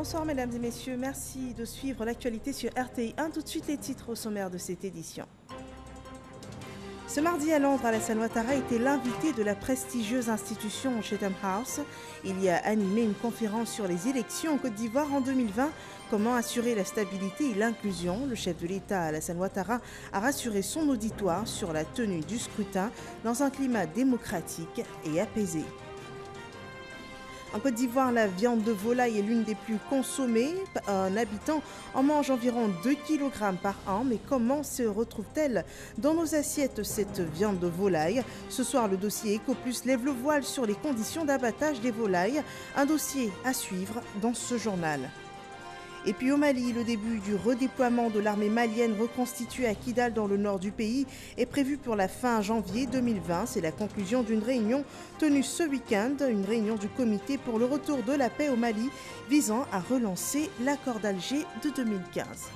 Bonsoir mesdames et messieurs, merci de suivre l'actualité sur RTI 1. Tout de suite les titres au sommaire de cette édition. Ce mardi à Londres, Alassane Ouattara était l'invité de la prestigieuse institution Chatham House. Il y a animé une conférence sur les élections en Côte d'Ivoire en 2020. Comment assurer la stabilité et l'inclusion? Le chef de l'État, Alassane Ouattara, a rassuré son auditoire sur la tenue du scrutin dans un climat démocratique et apaisé. En Côte d'Ivoire, la viande de volaille est l'une des plus consommées. Un habitant en mange environ 2 kg par an. Mais comment se retrouve-t-elle dans nos assiettes, cette viande de volaille? Ce soir, le dossier EcoPlus lève le voile sur les conditions d'abattage des volailles. Un dossier à suivre dans ce journal. Et puis au Mali, le début du redéploiement de l'armée malienne reconstituée à Kidal dans le nord du pays est prévu pour la fin janvier 2020. C'est la conclusion d'une réunion tenue ce week-end, une réunion du comité pour le retour de la paix au Mali visant à relancer l'accord d'Alger de 2015.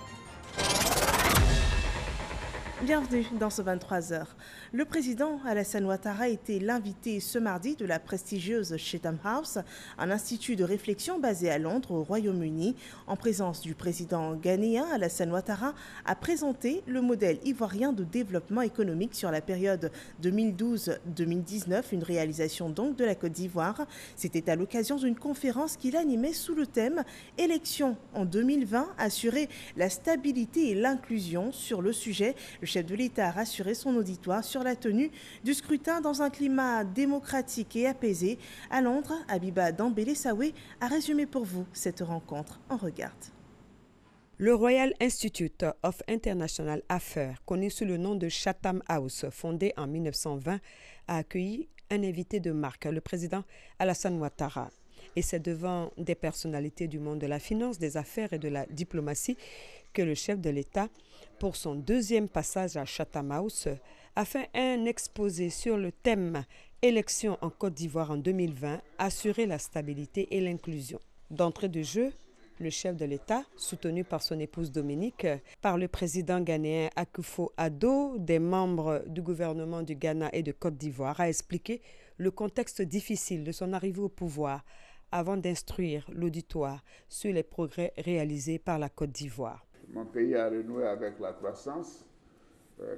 Bienvenue dans ce 23h. Le président Alassane Ouattara était l'invité ce mardi de la prestigieuse Chatham House, un institut de réflexion basé à Londres, au Royaume-Uni. En présence du président ghanéen, Alassane Ouattara a présenté le modèle ivoirien de développement économique sur la période 2012-2019, une réalisation donc de la Côte d'Ivoire. C'était à l'occasion d'une conférence qu'il animait sous le thème « Élections en 2020, assurer la stabilité et l'inclusion » sur le sujet. Le chef de l'État a rassuré son auditoire sur la tenue du scrutin dans un climat démocratique et apaisé. À Londres, Abiba Dambélé-Sawé a résumé pour vous cette rencontre. On regarde. Le Royal Institute of International Affairs, connu sous le nom de Chatham House, fondé en 1920, a accueilli un invité de marque, le président Alassane Ouattara. Et c'est devant des personnalités du monde de la finance, des affaires et de la diplomatie que le chef de l'État, pour son deuxième passage à Chatham House, a fait un exposé sur le thème « Élections en Côte d'Ivoire en 2020, assurer la stabilité et l'inclusion ». D'entrée de jeu, le chef de l'État, soutenu par son épouse Dominique, par le président ghanéen Akufo-Addo, des membres du gouvernement du Ghana et de Côte d'Ivoire, a expliqué le contexte difficile de son arrivée au pouvoir avant d'instruire l'auditoire sur les progrès réalisés par la Côte d'Ivoire. Mon pays a renoué avec la croissance,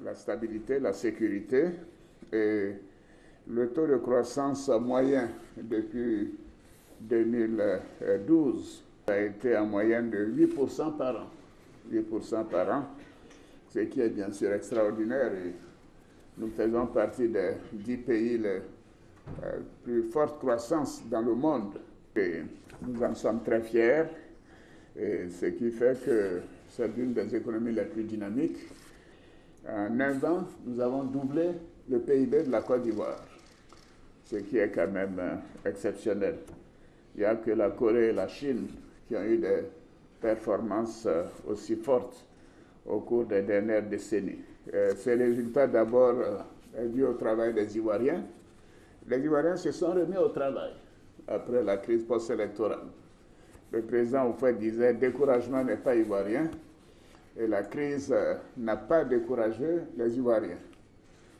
la stabilité, la sécurité et le taux de croissance moyen depuis 2012 a été en moyenne de 8% par an. 8% par an, ce qui est bien sûr extraordinaire. Et nous faisons partie des 10 pays les plus fortes croissances dans le monde. Et nous en sommes très fiers, et ce qui fait que c'est l'une des économies les plus dynamiques. En 9 ans, nous avons doublé le PIB de la Côte d'Ivoire, ce qui est quand même exceptionnel. Il n'y a que la Corée et la Chine qui ont eu des performances aussi fortes au cours des dernières décennies. Ces résultats d'abord dus au travail des Ivoiriens. Les Ivoiriens se sont remis au travail après la crise post-électorale. Le président Oufouette disait « découragement n'est pas ivoirien » et la crise n'a pas découragé les Ivoiriens.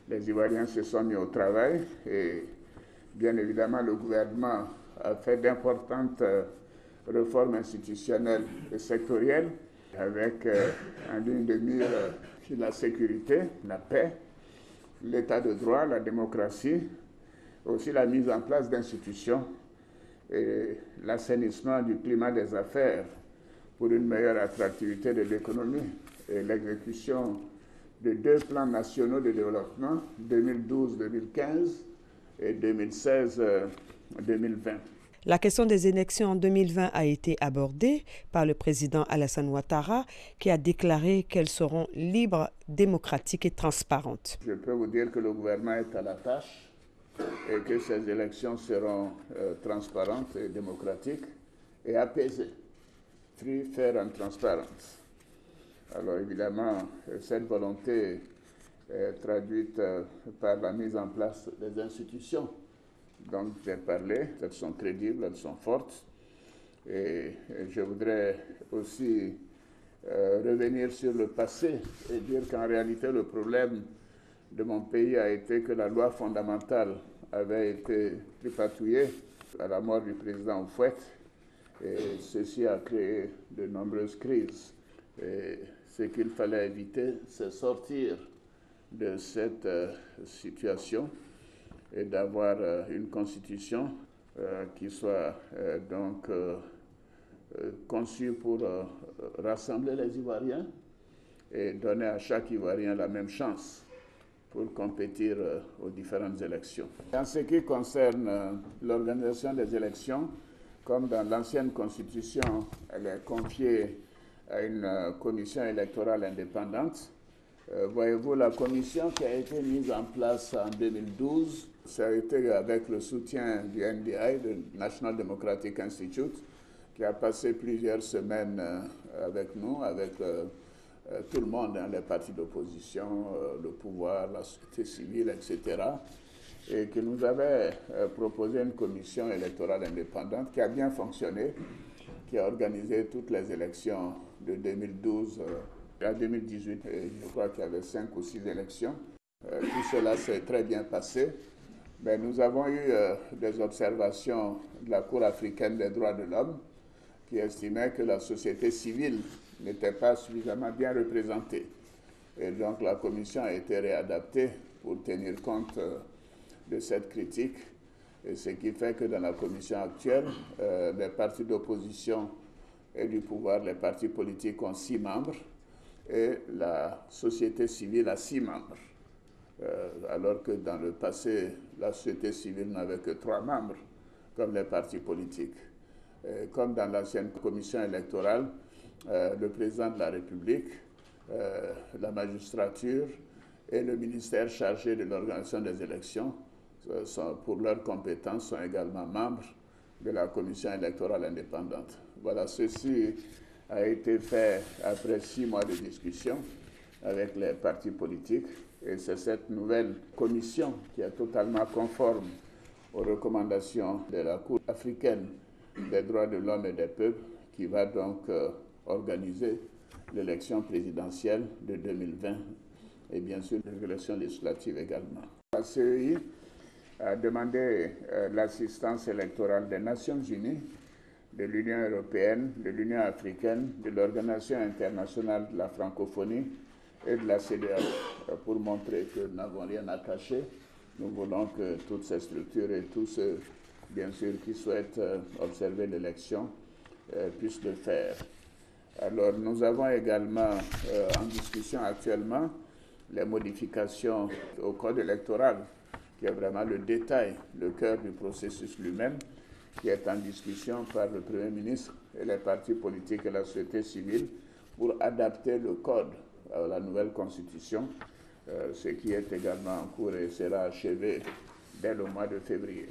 Les Ivoiriens se sont mis au travail et bien évidemment le gouvernement a fait d'importantes réformes institutionnelles et sectorielles avec en ligne de mire la sécurité, la paix, l'état de droit, la démocratie, aussi la mise en place d'institutions et l'assainissement du climat des affaires pour une meilleure attractivité de l'économie et l'exécution de 2 plans nationaux de développement, 2012-2015 et 2016-2020. La question des élections en 2020 a été abordée par le président Alassane Ouattara, qui a déclaré qu'elles seront libres, démocratiques et transparentes. Je peux vous dire que le gouvernement est à la tâche et que ces élections seront transparentes et démocratiques et apaisées. Free, fair and transparent. Alors évidemment, cette volonté est traduite par la mise en place des institutions dont j'ai parlé. Elles sont crédibles, elles sont fortes. Et je voudrais aussi revenir sur le passé et dire qu'en réalité, le problème de mon pays a été que la loi fondamentale avait été tripatouillée à la mort du président Oufouette Et ceci a créé de nombreuses crises. Et ce qu'il fallait éviter, c'est sortir de cette situation et d'avoir une constitution qui soit conçue pour rassembler les Ivoiriens et donner à chaque Ivoirien la même chance pour compétir aux différentes élections. En ce qui concerne l'organisation des élections, comme dans l'ancienne constitution, elle est confiée à une commission électorale indépendante. Voyez-vous, la commission qui a été mise en place en 2012, ça a été avec le soutien du NDI, le National Democratic Institute, qui a passé plusieurs semaines avec nous, avec tout le monde, hein, les partis d'opposition, le pouvoir, la société civile, etc., et qui nous avait proposé une commission électorale indépendante qui a bien fonctionné, qui a organisé toutes les élections de 2012 à 2018. Et je crois qu'il y avait 5 ou 6 élections. Tout cela s'est très bien passé. Mais nous avons eu des observations de la Cour africaine des droits de l'homme qui estimait que la société civile n'était pas suffisamment bien représentée. Et donc la commission a été réadaptée pour tenir compte de cette critique. Et ce qui fait que dans la commission actuelle, les partis d'opposition et du pouvoir, les partis politiques ont 6 membres et la société civile a 6 membres. Alors que dans le passé, la société civile n'avait que 3 membres, comme les partis politiques. Comme dans l'ancienne commission électorale, le président de la République, la magistrature et le ministère chargé de l'organisation des élections, pour leurs compétences, sont également membres de la commission électorale indépendante. Voilà, ceci a été fait après 6 mois de discussion avec les partis politiques. Et c'est cette nouvelle commission qui est totalement conforme aux recommandations de la Cour africaine des droits de l'homme et des peuples qui va donc organiser l'élection présidentielle de 2020 et bien sûr l'élection législative également. La CEI a demandé l'assistance électorale des Nations Unies, de l'Union européenne, de l'Union africaine, de l'Organisation internationale de la francophonie et de la CEDEAO pour montrer que nous n'avons rien à cacher. Nous voulons que toutes ces structures et tous ceux, bien sûr, qui souhaitent observer l'élection puissent le faire. Alors, nous avons également en discussion actuellement les modifications au code électoral, qui est vraiment le détail, le cœur du processus lui-même, qui est en discussion par le Premier ministre et les partis politiques et la société civile pour adapter le code à la nouvelle constitution, ce qui est également en cours et sera achevé dès le mois de février.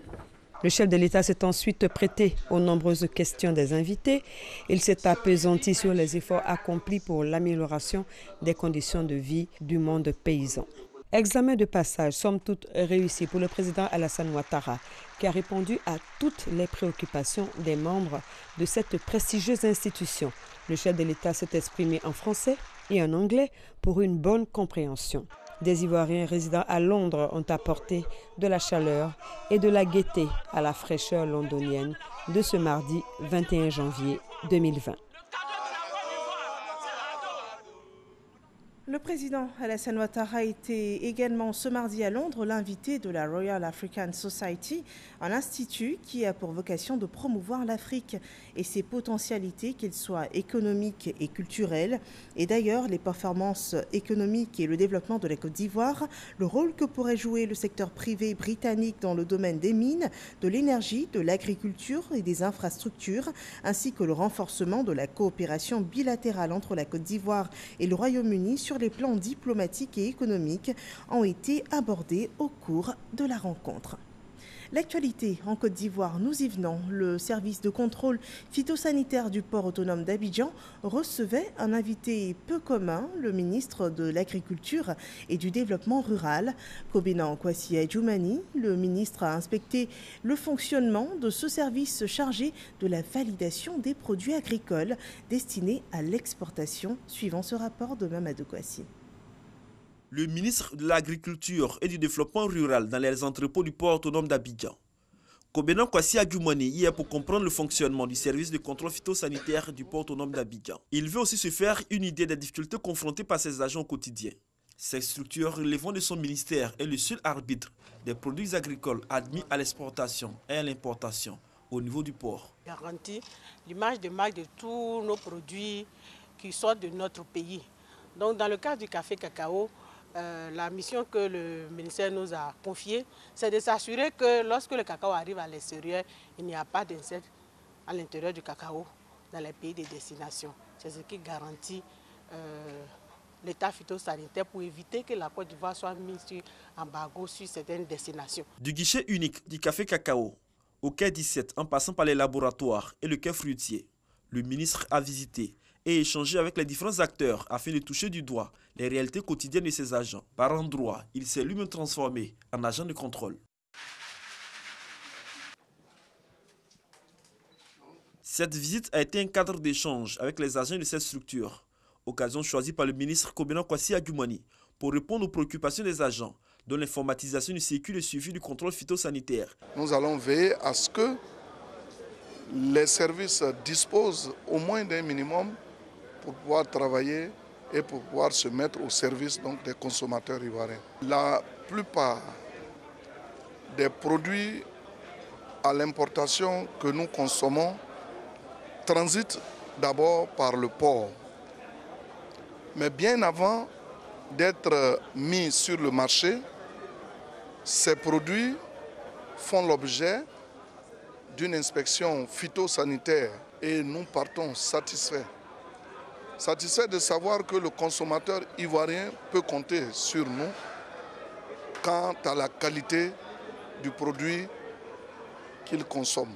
Le chef de l'État s'est ensuite prêté aux nombreuses questions des invités. Il s'est appesanti sur les efforts accomplis pour l'amélioration des conditions de vie du monde paysan. Examen de passage, somme toute réussi pour le président Alassane Ouattara, qui a répondu à toutes les préoccupations des membres de cette prestigieuse institution. Le chef de l'État s'est exprimé en français et en anglais pour une bonne compréhension. Des Ivoiriens résidant à Londres ont apporté de la chaleur et de la gaieté à la fraîcheur londonienne de ce mardi 21 janvier 2020. Le président Alassane Ouattara était également ce mardi à Londres l'invité de la Royal African Society, un institut qui a pour vocation de promouvoir l'Afrique et ses potentialités, qu'elles soient économiques et culturelles. Et d'ailleurs, les performances économiques et le développement de la Côte d'Ivoire, le rôle que pourrait jouer le secteur privé britannique dans le domaine des mines, de l'énergie, de l'agriculture et des infrastructures, ainsi que le renforcement de la coopération bilatérale entre la Côte d'Ivoire et le Royaume-Uni sur les plans diplomatiques et économiques ont été abordés au cours de la rencontre. L'actualité en Côte d'Ivoire, nous y venons. Le service de contrôle phytosanitaire du port autonome d'Abidjan recevait un invité peu commun, le ministre de l'Agriculture et du Développement rural. Kobena Kwasi Adjoumani, le ministre a inspecté le fonctionnement de ce service chargé de la validation des produits agricoles destinés à l'exportation, suivant ce rapport de Mamadou Kwasi. Le ministre de l'Agriculture et du Développement rural dans les entrepôts du port autonome d'Abidjan, Kobena Kwasi Adjoumani y est pour comprendre le fonctionnement du service de contrôle phytosanitaire du port autonome d'Abidjan. Il veut aussi se faire une idée des difficultés confrontées par ses agents au quotidien. Cette structure relevant de son ministère est le seul arbitre des produits agricoles admis à l'exportation et à l'importation au niveau du port. Garantit l'image de marque de tous nos produits qui sortent de notre pays. Donc dans le cas du café cacao, la mission que le ministère nous a confiée, c'est de s'assurer que lorsque le cacao arrive à l'extérieur, il n'y a pas d'insectes à l'intérieur du cacao dans les pays de destination. C'est ce qui garantit l'état phytosanitaire pour éviter que la Côte d'Ivoire soit mise sur embargo sur certaines destinations. Du guichet unique du café cacao au quai 17, en passant par les laboratoires et le quai fruitier, le ministre a visité et échangé avec les différents acteurs afin de toucher du doigt les réalités quotidiennes de ses agents. Par endroits, il s'est lui-même transformé en agent de contrôle. Cette visite a été un cadre d'échange avec les agents de cette structure, occasion choisie par le ministre Kobena Kwasi Adjoumani pour répondre aux préoccupations des agents, dont l'informatisation du circuit de suivi du contrôle phytosanitaire. Nous allons veiller à ce que les services disposent au moins d'un minimum pour pouvoir travailler et pour pouvoir se mettre au service donc, des consommateurs ivoiriens. La plupart des produits à l'importation que nous consommons transitent d'abord par le port. Mais bien avant d'être mis sur le marché, ces produits font l'objet d'une inspection phytosanitaire et nous partons satisfaits. Satisfaits de savoir que le consommateur ivoirien peut compter sur nous quant à la qualité du produit qu'il consomme.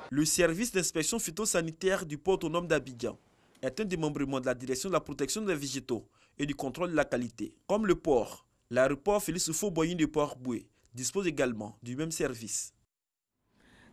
Le service d'inspection phytosanitaire du port autonome d'Abidjan est un démembrement de la direction de la protection des végétaux et du contrôle de la qualité. Comme le port, l'aéroport Félix Houphouët-Boigny de Port-Boué dispose également du même service.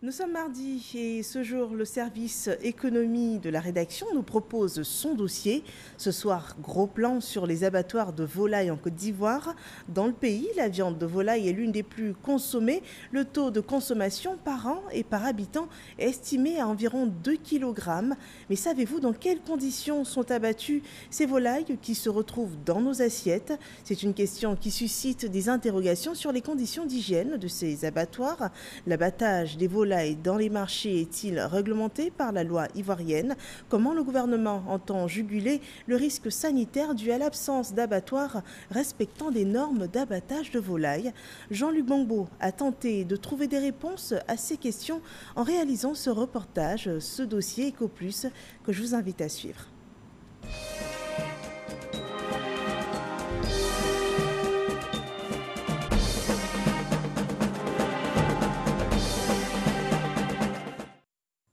Nous sommes mardi et ce jour, le service économie de la rédaction nous propose son dossier. Ce soir, gros plan sur les abattoirs de volailles en Côte d'Ivoire. Dans le pays, la viande de volaille est l'une des plus consommées. Le taux de consommation par an et par habitant est estimé à environ 2 kg. Mais savez-vous dans quelles conditions sont abattues ces volailles qui se retrouvent dans nos assiettes? C'est une question qui suscite des interrogations sur les conditions d'hygiène de ces abattoirs. L'abattage des volailles dans les marchés est-il réglementé par la loi ivoirienne? Comment le gouvernement entend juguler le risque sanitaire dû à l'absence d'abattoirs respectant des normes d'abattage de volailles? Jean-Luc Bangbo a tenté de trouver des réponses à ces questions en réalisant ce reportage, ce dossier EcoPlus que je vous invite à suivre.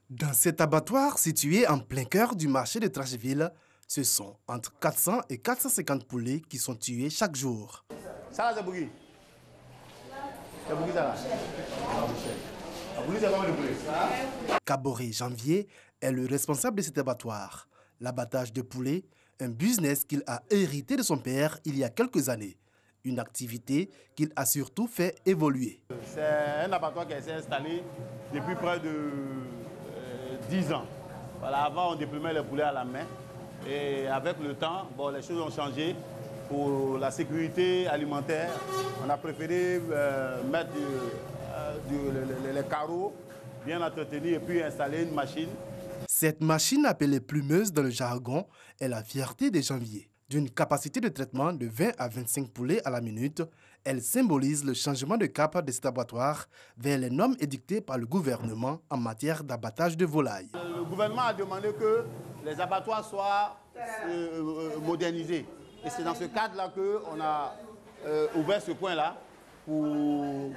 Dans cet abattoir situé en plein cœur du marché de Trashville, ce sont entre 400 et 450 poulets qui sont tués chaque jour. Ça, c'est Bougui. C'est Bougui, ça. Bougui, c'est comment le poulet? Kaboré Janvier est le responsable de cet abattoir. L'abattage de poulets, un business qu'il a hérité de son père il y a quelques années. Une activité qu'il a surtout fait évoluer. C'est un abattoir qui s'est installé depuis près de 10 ans. Voilà, avant, on déplumait les poulets à la main. Et avec le temps, bon, les choses ont changé. Pour la sécurité alimentaire, on a préféré mettre les carreaux bien entretenus et puis installer une machine. Cette machine appelée plumeuse dans le jargon est la fierté des Janvier. D'une capacité de traitement de 20 à 25 poulets à la minute, elle symbolise le changement de cap de cet abattoir vers les normes édictées par le gouvernement en matière d'abattage de volailles. Le gouvernement a demandé que les abattoirs soient modernisés. Et c'est dans ce cadre-là qu'on a ouvert ce point-là pour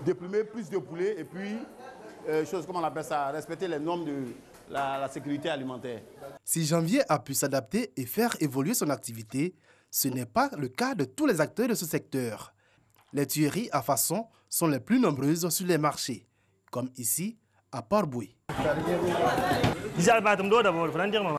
déplumer plus de poulets et puis, comment on appelle ça, respecter les normes de la sécurité alimentaire. Si Janvier a pu s'adapter et faire évoluer son activité, ce n'est pas le cas de tous les acteurs de ce secteur. Les tueries à façon sont les plus nombreuses sur les marchés, comme ici à Port-Boué.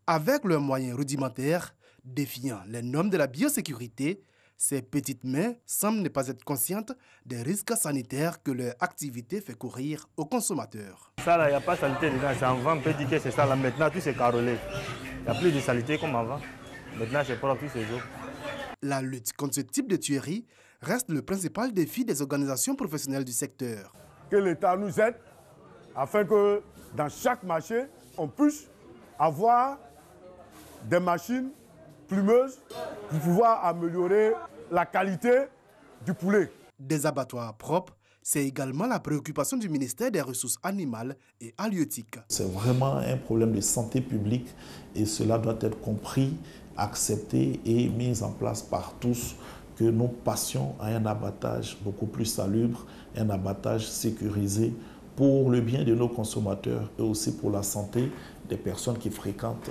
Avec leurs moyens rudimentaires, défiant les normes de la biosécurité, Ces petites mains semblent ne pas être conscientes des risques sanitaires que leur activité fait courir aux consommateurs. Ça là, il n'y a pas de saleté dedans. C'est avant, on peut dire que c'est ça. Là, maintenant, tout c'est carrelé. Il n'y a plus de saleté comme avant. Maintenant, c'est propre tous ces jours. La lutte contre ce type de tuerie reste le principal défi des organisations professionnelles du secteur. Que l'État nous aide afin que dans chaque marché, on puisse avoir des machines plumeuses pour pouvoir améliorer la qualité du poulet. Des abattoirs propres, c'est également la préoccupation du ministère des Ressources animales et halieutiques. C'est vraiment un problème de santé publique et cela doit être compris, accepté et mis en place par tous, que nous passions à un abattage beaucoup plus salubre, un abattage sécurisé pour le bien de nos consommateurs et aussi pour la santé des personnes qui fréquentent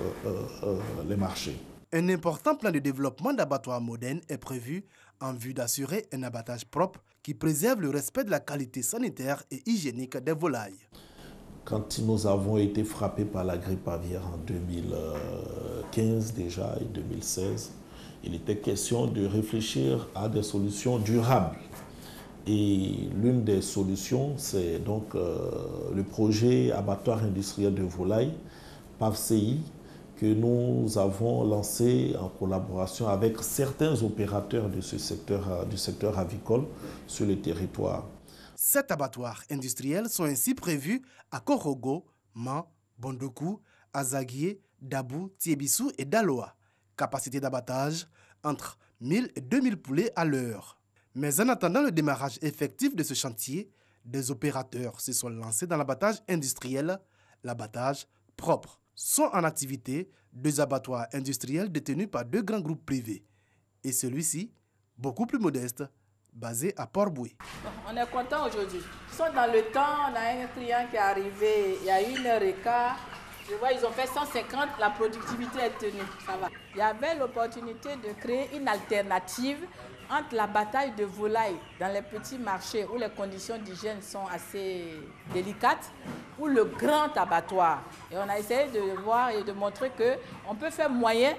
les marchés. Un important plan de développement d'abattoirs modernes est prévu en vue d'assurer un abattage propre qui préserve le respect de la qualité sanitaire et hygiénique des volailles. Quand nous avons été frappés par la grippe aviaire en 2015 déjà et 2016, il était question de réfléchir à des solutions durables. Et l'une des solutions, c'est donc le projet abattoir industriel de volailles, PAVCI, que nous avons lancé en collaboration avec certains opérateurs de ce secteur, du secteur avicole sur le territoire. 7 abattoirs industriels sont ainsi prévus à Korogo, Man, Bondokou, Azaguié, Dabou, Tiébissou et Daloa. Capacité d'abattage entre 1000 et 2000 poulets à l'heure. Mais en attendant le démarrage effectif de ce chantier, des opérateurs se sont lancés dans l'abattage industriel, l'abattage propre. Sont en activité 2 abattoirs industriels détenus par 2 grands groupes privés. Et celui-ci, beaucoup plus modeste, basé à Port-Boué. On est content aujourd'hui. Ils sont dans le temps, on a un client qui est arrivé il y a 1h15. Je vois, ils ont fait 150, la productivité est tenue, ça va. Il y avait l'opportunité de créer une alternative entre la bataille de volailles dans les petits marchés où les conditions d'hygiène sont assez délicates, ou le grand abattoir. Et on a essayé de voir et de montrer qu'on peut faire moyen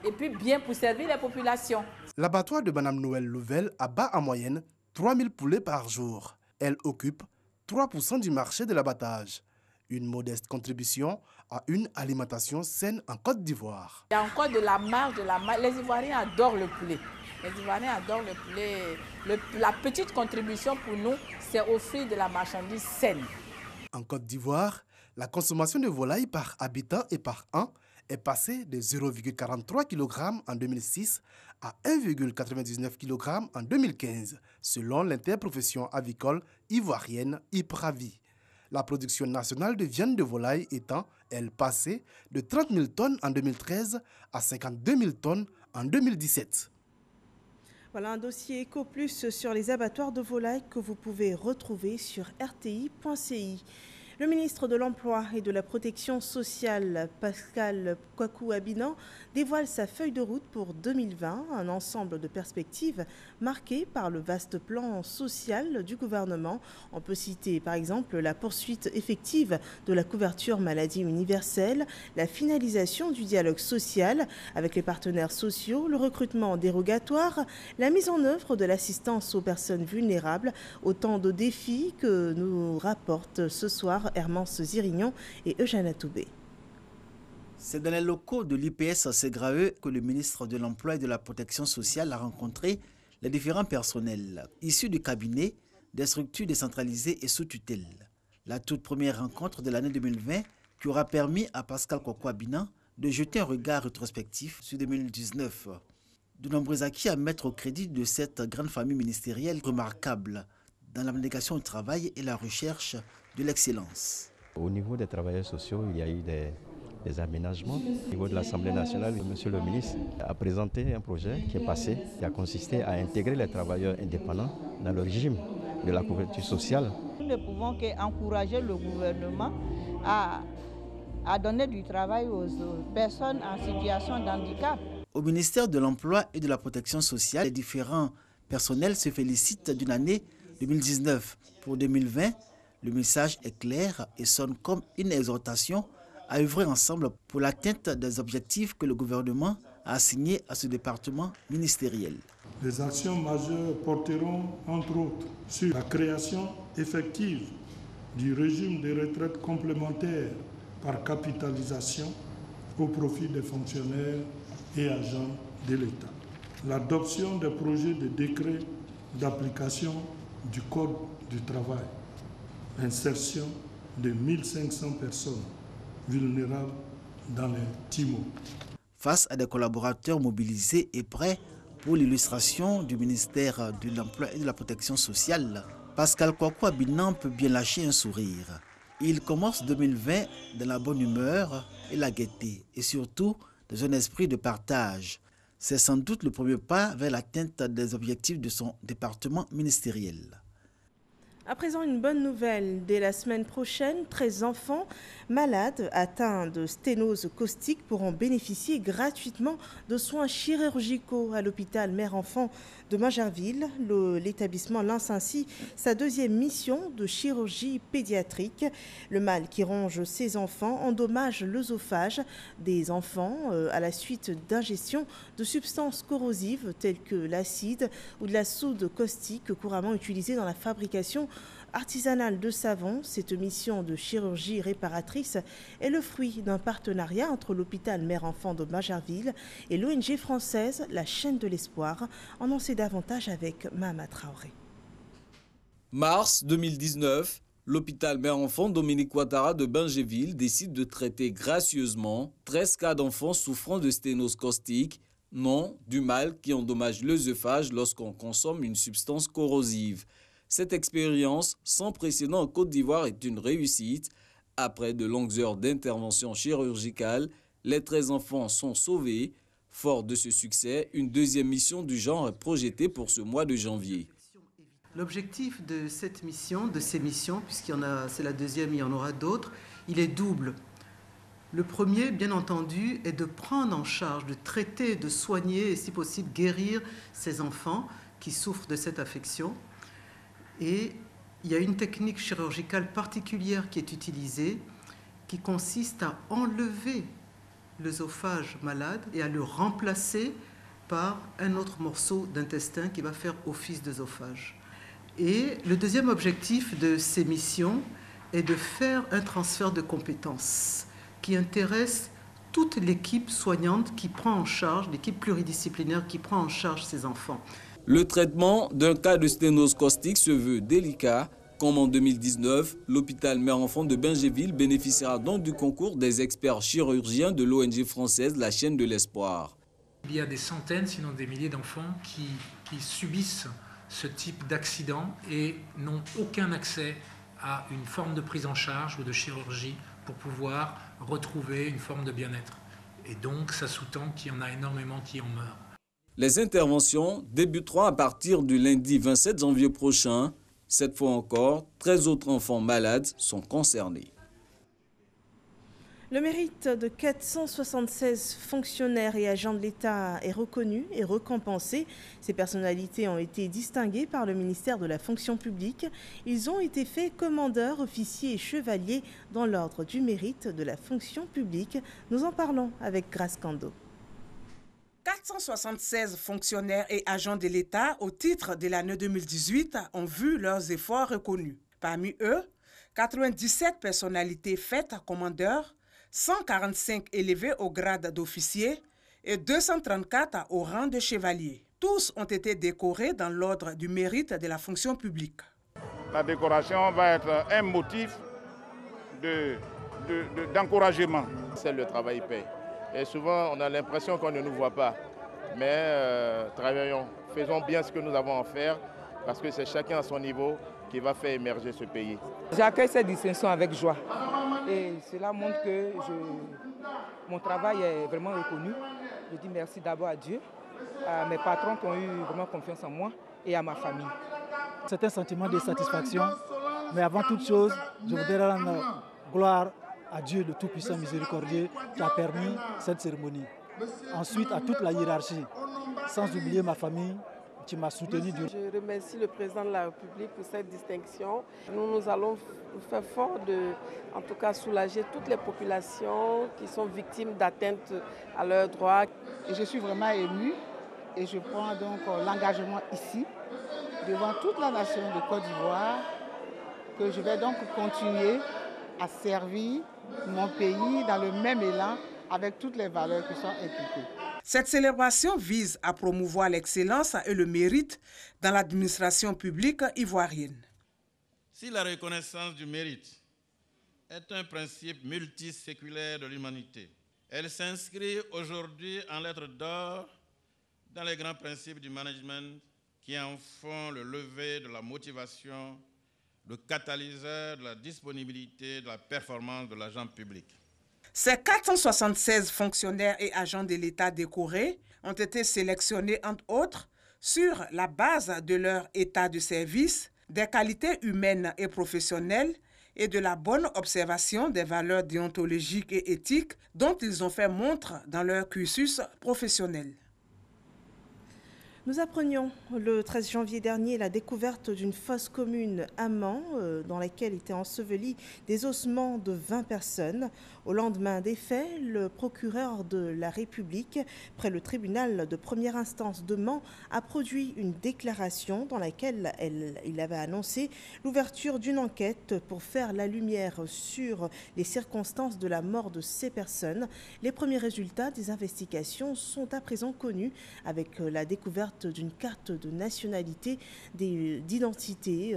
et puis bien pour servir les populations. L'abattoir de Madame Noël Louvel abat en moyenne 3000 poulets par jour. Elle occupe 3% du marché de l'abattage. Une modeste contribution à une alimentation saine en Côte d'Ivoire. Il y a encore de la marge, Les Ivoiriens adorent le poulet. Les Ivoiriens adorent le poulet. La petite contribution pour nous, c'est offrir de la marchandise saine. En Côte d'Ivoire, la consommation de volailles par habitant et par an est passée de 0,43 kg en 2006 à 1,99 kg en 2015, selon l'interprofession avicole ivoirienne IPRAVI. La production nationale de viande de volaille étant, elle, passée de 30 000 tonnes en 2013 à 52 000 tonnes en 2017. Voilà un dossier EcoPlus sur les abattoirs de volailles que vous pouvez retrouver sur rti.ci. Le ministre de l'Emploi et de la Protection sociale, Pascal Kwaku-Abinan, dévoile sa feuille de route pour 2020, un ensemble de perspectives marquées par le vaste plan social du gouvernement. On peut citer par exemple la poursuite effective de la couverture maladie universelle, la finalisation du dialogue social avec les partenaires sociaux, le recrutement dérogatoire, la mise en œuvre de l'assistance aux personnes vulnérables, autant de défis que nous rapportent ce soir Hermance Zirignon et Eugène Atoubé. C'est dans les locaux de l'IPS Ségraeux que le ministre de l'Emploi et de la Protection sociale a rencontré les différents personnels issus du cabinet, des structures décentralisées et sous tutelle. La toute première rencontre de l'année 2020 qui aura permis à Pascal Kwaku-Abinan de jeter un regard rétrospectif sur 2019. De nombreux acquis à mettre au crédit de cette grande famille ministérielle remarquable dans l'abnégation au travail et la recherche de l'excellence. Au niveau des travailleurs sociaux, il y a eu des aménagements. Au niveau de l'Assemblée nationale, Monsieur le ministre a présenté un projet qui est passé, qui a consisté à intégrer les travailleurs indépendants dans le régime de la couverture sociale. Nous ne pouvons qu'encourager le gouvernement à donner du travail aux personnes en situation de handicap. Au ministère de l'Emploi et de la Protection sociale, les différents personnels se félicitent d'une année 2019. Pour 2020, le message est clair et sonne comme une exhortation à œuvrer ensemble pour l'atteinte des objectifs que le gouvernement a assignés à ce département ministériel. Les actions majeures porteront, entre autres, sur la création effective du régime de retraite complémentaire par capitalisation au profit des fonctionnaires et agents de l'État. L'adoption des projets de décret d'application du Code du travail. Insertion de 1500 personnes vulnérables dans les TIMO. Face à des collaborateurs mobilisés et prêts pour l'illustration du ministère de l'Emploi et de la Protection sociale, Pascal Kwaku Abinan peut bien lâcher un sourire. Il commence 2020 dans la bonne humeur et la gaieté, et surtout dans un esprit de partage. C'est sans doute le premier pas vers l'atteinte des objectifs de son département ministériel. À présent, une bonne nouvelle. Dès la semaine prochaine, 13 enfants malades atteints de sténose caustique pourront bénéficier gratuitement de soins chirurgicaux à l'hôpital mère-enfant de Mangerville. L'établissement lance ainsi sa deuxième mission de chirurgie pédiatrique. Le mal qui ronge ces enfants endommage l'œsophage des enfants à la suite d'ingestion de substances corrosives telles que l'acide ou de la soude caustique couramment utilisée dans la fabrication artisanale de savon. Cette mission de chirurgie réparatrice est le fruit d'un partenariat entre l'hôpital mère-enfant de Mangerville et l'ONG française La Chaîne de l'Espoir. On en sait davantage avec Mahama Traoré. Mars 2019, l'hôpital mère-enfant Dominique Ouattara de Mangerville décide de traiter gracieusement 13 cas d'enfants souffrant de sténose caustique, nom du mal qui endommage l'œsophage lorsqu'on consomme une substance corrosive. Cette expérience sans précédent en Côte d'Ivoire est une réussite. Après de longues heures d'intervention chirurgicale, les 13 enfants sont sauvés. Fort de ce succès, une deuxième mission du genre est projetée pour ce mois de janvier. L'objectif de cette mission, de ces missions, c'est la deuxième, il y en aura d'autres, il est double. Le premier, bien entendu, est de prendre en charge, de traiter, de soigner et si possible guérir ces enfants qui souffrent de cette affection. Et il y a une technique chirurgicale particulière qui est utilisée, qui consiste à enlever l'œsophage malade et à le remplacer par un autre morceau d'intestin qui va faire office d'œsophage. Et le deuxième objectif de ces missions est de faire un transfert de compétences qui intéresse toute l'équipe soignante qui prend en charge, l'équipe pluridisciplinaire qui prend en charge ces enfants. Le traitement d'un cas de sténose caustique se veut délicat. Comme en 2019, l'hôpital mère-enfant de Mangerville bénéficiera donc du concours des experts chirurgiens de l'ONG française La Chaîne de l'Espoir. Il y a des centaines, sinon des milliers d'enfants qui subissent ce type d'accident et n'ont aucun accès à une forme de prise en charge ou de chirurgie pour pouvoir retrouver une forme de bien-être. Et donc, ça sous-tend qu'il y en a énormément qui en meurent. Les interventions débuteront à partir du lundi 27 janvier prochain. Cette fois encore, 13 autres enfants malades sont concernés. Le mérite de 476 fonctionnaires et agents de l'État est reconnu et récompensé. Ces personnalités ont été distinguées par le ministère de la fonction publique. Ils ont été faits commandeurs, officiers et chevaliers dans l'ordre du mérite de la fonction publique. Nous en parlons avec Grace Kando. 476 fonctionnaires et agents de l'État au titre de l'année 2018 ont vu leurs efforts reconnus. Parmi eux, 97 personnalités faites commandeurs, 145 élevés au grade d'officier et 234 au rang de chevalier. Tous ont été décorés dans l'ordre du mérite de la fonction publique. La décoration va être un motif d'encouragement. Seul le travail paye. Et souvent, on a l'impression qu'on ne nous voit pas. Mais travaillons, faisons bien ce que nous avons à faire, parce que c'est chacun à son niveau qui va faire émerger ce pays. J'accueille cette distinction avec joie. Et cela montre que mon travail est vraiment reconnu. Je dis merci d'abord à Dieu, à mes patrons qui ont eu vraiment confiance en moi et à ma famille. C'est un sentiment de satisfaction, mais avant toute chose, je voudrais rendre gloire à Dieu, le Tout-Puissant Miséricordieux, qui a permis cette cérémonie. Ensuite, à toute la hiérarchie, sans oublier ma famille, qui m'a soutenu. Je remercie le président de la République pour cette distinction. Nous allons faire fort de, en tout cas, soulager toutes les populations qui sont victimes d'atteintes à leurs droits. Et je suis vraiment émue Et je prends donc l'engagement ici, devant toute la nation de Côte d'Ivoire, que je vais donc continuer à servir mon pays dans le même élan avec toutes les valeurs qui sont impliquées. Cette célébration vise à promouvoir l'excellence et le mérite dans l'administration publique ivoirienne. Si la reconnaissance du mérite est un principe multiséculaire de l'humanité, elle s'inscrit aujourd'hui en lettres d'or dans les grands principes du management qui en font le levier de la motivation, le catalyseur de la disponibilité, de la performance de l'agent public. Ces 476 fonctionnaires et agents de l'État décorés ont été sélectionnés, entre autres, sur la base de leur état de service, des qualités humaines et professionnelles et de la bonne observation des valeurs déontologiques et éthiques dont ils ont fait montre dans leur cursus professionnel. Nous apprenions le 13 janvier dernier la découverte d'une fosse commune à Mans dans laquelle étaient ensevelis des ossements de 20 personnes. Au lendemain des faits, le procureur de la République, près le tribunal de première instance de Mans, a produit une déclaration dans laquelle il avait annoncé l'ouverture d'une enquête pour faire la lumière sur les circonstances de la mort de ces personnes. Les premiers résultats des investigations sont à présent connus avec la découverte d'une carte de nationalité, d'identité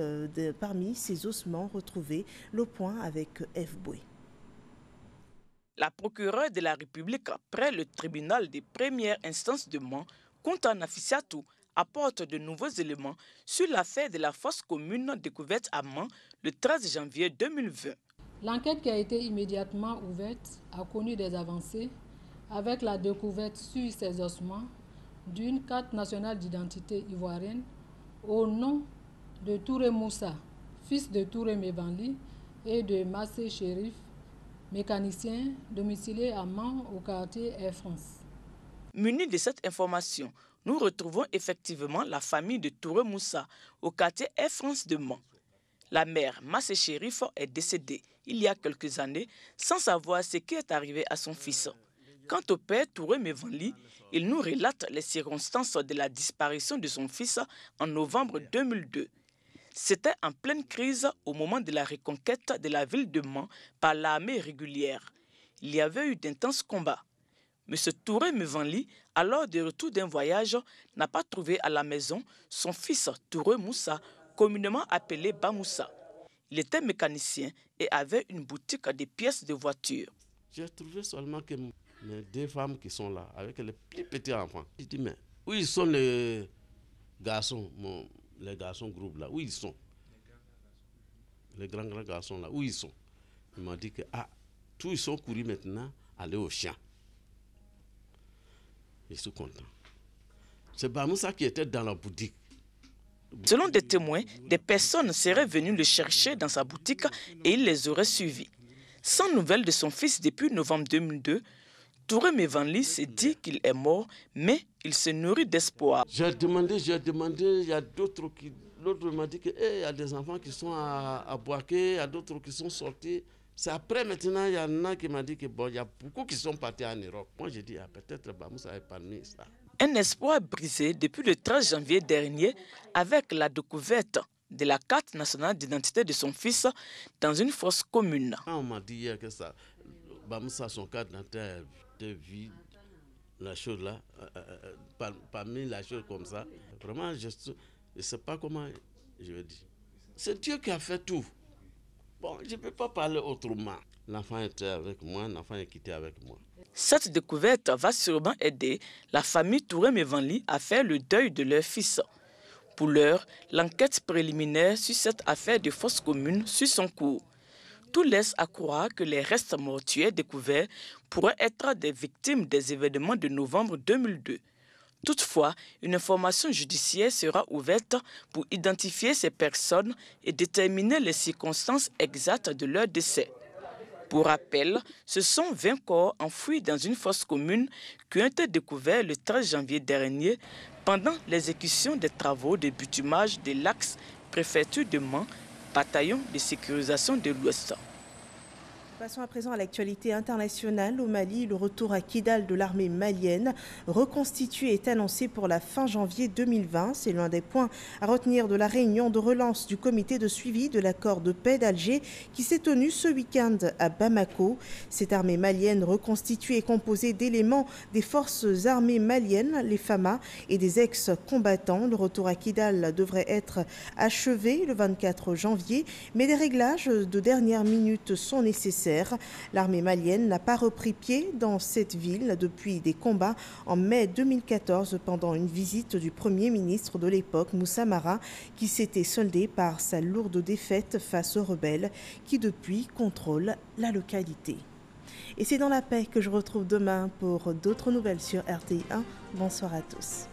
parmi ces ossements retrouvés. Le point avec F. Boué. La procureure de la République, près le tribunal de première instance de Mans, Kounta Nafissatou, apporte de nouveaux éléments sur l'affaire de la fosse commune découverte à Mans le 13 janvier 2020. L'enquête qui a été immédiatement ouverte a connu des avancées avec la découverte sur ces ossements d'une carte nationale d'identité ivoirienne au nom de Touré Moussa, fils de Touré Mevanli et de Massé Chérif, mécanicien domicilié à Mans au quartier Air France. Munis de cette information, nous retrouvons effectivement la famille de Touré Moussa au quartier Air France de Mans. La mère Massé Chérif est décédée il y a quelques années sans savoir ce qui est arrivé à son fils. Quant au père Touré Mevanli, il nous relate les circonstances de la disparition de son fils en novembre 2002. C'était en pleine crise au moment de la reconquête de la ville de Mans par l'armée régulière. Il y avait eu d'intenses combats. M. Touré Mevanli, alors de retour d'un voyage, n'a pas trouvé à la maison son fils Touré Moussa, communément appelé Bamoussa. Il était mécanicien et avait une boutique de pièces de voiture. J'ai trouvé seulement que les deux femmes qui sont là, avec les plus petits enfants. Je dis, mais où ils sont les garçons, les garçons groupe là, où ils sont? Les grands garçons là, où ils sont? Ils m'ont dit que, tous ils sont courus maintenant, aller au champ. Je suis content. C'est Bamoussa qui était dans la boutique. Selon des témoins, des personnes seraient venues le chercher dans sa boutique et il les aurait suivis. Sans nouvelles de son fils depuis novembre 2002, Touré Mevanli s'est dit qu'il est mort, mais il se nourrit d'espoir. J'ai demandé, il y a d'autres qui... L'autre m'a dit qu'il y a des enfants qui sont à Boaké, il y a d'autres qui sont sortis. C'est après maintenant, il y en a qui m'a dit que bon, il y a beaucoup qui sont partis en Europe. Moi, j'ai dit, peut-être Bamoussa est parmi ça. Un espoir brisé depuis le 13 janvier dernier avec la découverte de la carte nationale d'identité de son fils dans une fosse commune. On m'a dit hier que ça, Bamoussa, son carte d'identité était vide, la chose là, parmi la chose comme ça. Vraiment, je ne sais pas comment je vais dire. C'est Dieu qui a fait tout. Bon, je ne peux pas parler autrement. L'enfant était avec moi, l'enfant est quitté avec moi. Cette découverte va sûrement aider la famille Touré Mevanli à faire le deuil de leur fils. Pour l'heure, l'enquête préliminaire sur cette affaire de fosse commune suit son cours. Tout laisse à croire que les restes mortuaires découverts pourraient être des victimes des événements de novembre 2002. Toutefois, une information judiciaire sera ouverte pour identifier ces personnes et déterminer les circonstances exactes de leur décès. Pour rappel, ce sont 20 corps enfouis dans une fosse commune qui ont été découverts le 13 janvier dernier pendant l'exécution des travaux de bitumage de l'axe préfecture de Mans, bataillon de sécurisation de l'Ouest. Passons à présent à l'actualité internationale. Au Mali, le retour à Kidal de l'armée malienne reconstituée est annoncé pour la fin janvier 2020. C'est l'un des points à retenir de la réunion de relance du comité de suivi de l'accord de paix d'Alger qui s'est tenu ce week-end à Bamako. Cette armée malienne reconstituée est composée d'éléments des forces armées maliennes, les FAMA, et des ex-combattants. Le retour à Kidal devrait être achevé le 24 janvier, mais des réglages de dernière minute sont nécessaires. L'armée malienne n'a pas repris pied dans cette ville depuis des combats en mai 2014 pendant une visite du Premier ministre de l'époque, Moussa Mara, qui s'était soldée par sa lourde défaite face aux rebelles qui depuis contrôlent la localité. Et c'est dans la paix que je retrouve demain pour d'autres nouvelles sur RTI 1. Bonsoir à tous.